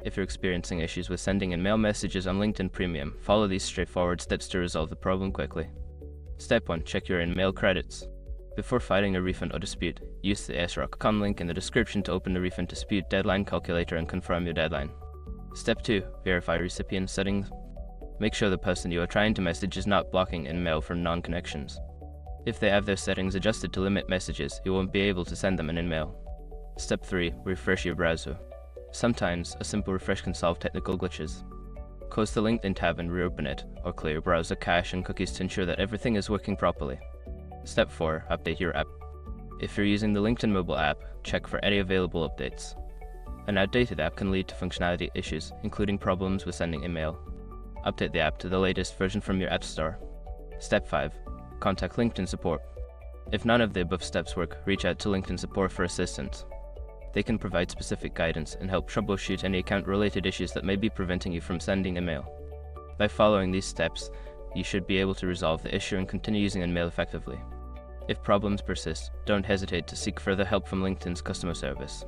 If you're experiencing issues with sending InMail messages on LinkedIn Premium, follow these straightforward steps to resolve the problem quickly. Step 1. Check your InMail credits. Before filing a refund or dispute, use the srock.com link in the description to open the refund dispute deadline calculator and confirm your deadline. Step 2. Verify recipient settings. Make sure the person you are trying to message is not blocking InMail from non-connections. If they have their settings adjusted to limit messages, you won't be able to send them an InMail. Step 3. Refresh your browser. Sometimes, a simple refresh can solve technical glitches. Close the LinkedIn tab and reopen it, or clear your browser cache and cookies to ensure that everything is working properly. Step 4. Update your app. If you're using the LinkedIn mobile app, check for any available updates. An outdated app can lead to functionality issues, including problems with sending InMail. Update the app to the latest version from your app store. Step 5. Contact LinkedIn support. If none of the above steps work, reach out to LinkedIn support for assistance. They can provide specific guidance and help troubleshoot any account-related issues that may be preventing you from sending InMail. By following these steps, you should be able to resolve the issue and continue using InMail effectively. If problems persist, don't hesitate to seek further help from LinkedIn's customer service.